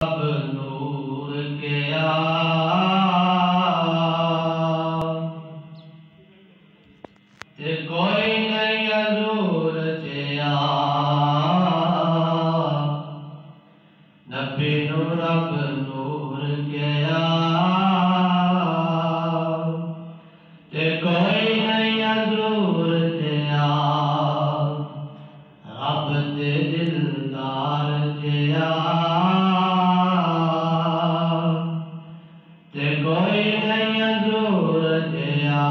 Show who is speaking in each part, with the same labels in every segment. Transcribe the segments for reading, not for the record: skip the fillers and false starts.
Speaker 1: اب نور کے تے کوئی نہیں حضور چیا نبی نور اب نور کے تے کوئی نہیں حضور چیا رب دے دلدار چیا کوئی نہیں حضور جیا۔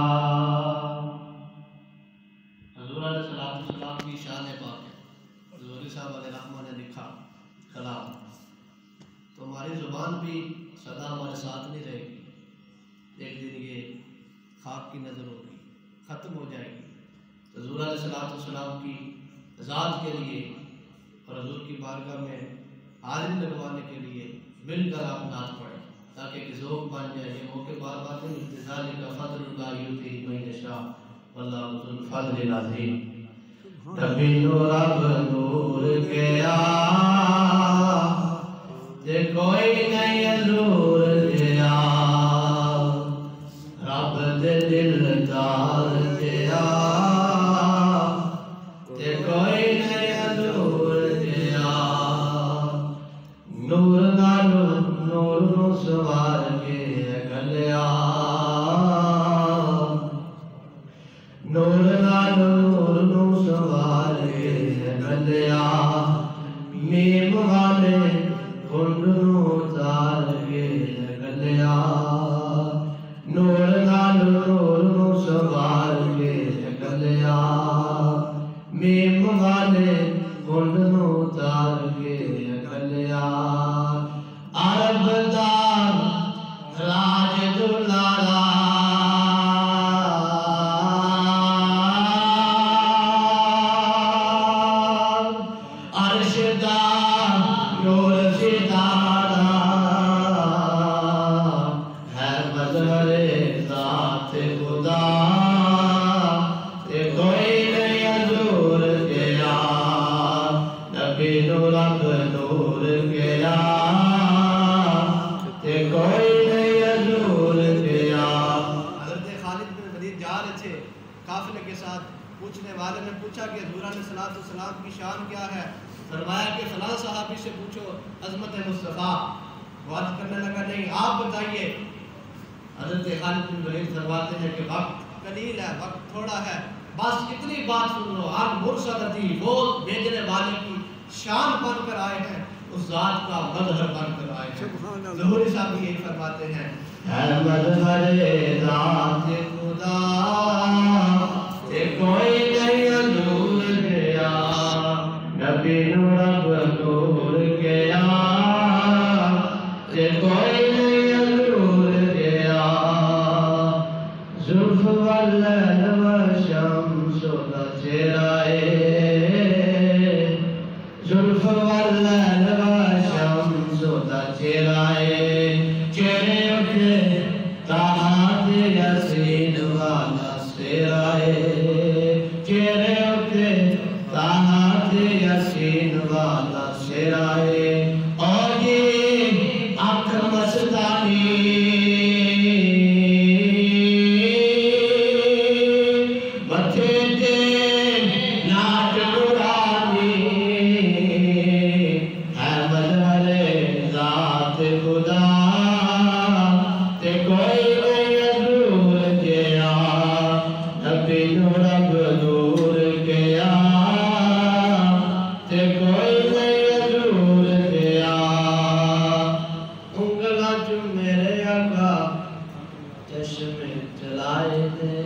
Speaker 1: حضور علیہ السلام کی شان پاک ہے۔ حضور صاحب علیہ رحمہ نے لکھا کلام تو ہماری زبان بھی سدا ہمارے ساتھ نہیں رہے گی، ایک دن یہ خاک کی نظر ہوگی، ختم ہو جائے گی۔ حضور علیہ السلام کی ذات کے لیے اور حضور کی بارگاہ میں حاضری لگوانے کے لیے مل کر آپ نعت پڑھیں تاکہ ایک ذوق بن جائے۔ یہ موقع بار بار نہیں ملتے، ذالک فضل اللہ یؤتیہ من یشاء واللہ ذو الفضل العظیم۔ نبی نور اب نور کے تے کوئی نہیں حضور جیا رب دے دلدار جیا تے کوئی نہیں حضور جیا۔ نور نالو نور نو سوار کے گلیا، نور نالو نور نو سوار کے گلیا، میم والے کنڈ نو تار کے گلیا، نور نالو نور نو سوار کے گلیا، میم والے کنڈ نو تار کے گلیا۔ عرب دا راج دلارا عرش دا نور ستارہ ہے مظہر ذات خدا تے کوئی نہیں حضور جیا نبی نور اب نور گیا تے کوئی نہیں حضور گیا۔
Speaker 2: حضرت خالد بن ولید جا رہے تھے قافلے کے ساتھ، پوچھنے والے نے پوچھا کہ حضور علیہ السلام کی شان کیا ہے؟ فرمایا کہ فلاں صحابی سے پوچھو عظمت مصطفیٰ۔ وہ عرض کرنے لگا نہیں آپ بتائیے۔ حضرت خالد بن ولید فرماتے ہیں کہ وقت قلیل ہے، وقت تھوڑا ہے، بس اتنی بات سن لو، آپ مرسلتی وہ بھیجنے والے کی شان بن کر آئے ہیں، اس ذات کا مظہر بن کر آئے ہیں۔ ظہوری صاحب یہی فرماتے ہیں
Speaker 1: ہے مظہر ذات خدا تے کوئی نہیں حضور گیا نبی نور اب نور گیا تے کوئی نہیں حضور گیا۔ زلف واللیل والشمس دا چہرہ زلف واللیل والشمس دا چہرہ چہرے اٹھے تاہات یاسین والا سیرہ چہرے اٹھے تاہات یاسین والا سیرہ اور یہ آنکھ مستانی متھے تے ناٹ نورانی ہے مظہر ذات خدا تے کوئی نہیں حضور جیا نبی نور اب نور گیا تے کوئی نہیں حضور گیا۔ انگلاں چ میرے آقا چشمے چلائے دے،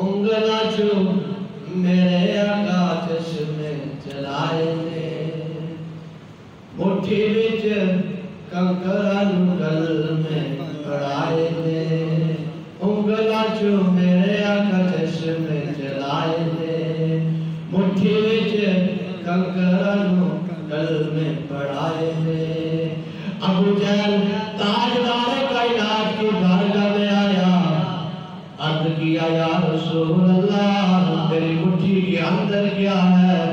Speaker 1: انگلاں چ میرے آقا چشمے چلائے دے، مٹھی وچ کنکراں گل میں پڑائے دے، انگلاں چ میرے آقا چشمے چلائے دے، مٹھی وچ کنکراں گل میں پڑائے دے۔ ابو جہل تاجدار کائنات کی بارگاہ میں آیا، عرض کیا یا رسول اللہ میری مٹھی کے اندر کیا ہے؟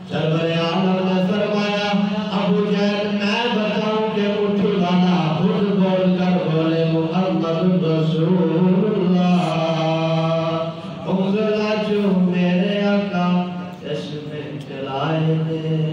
Speaker 1: سرور عالم نے فرمایا ابو لائق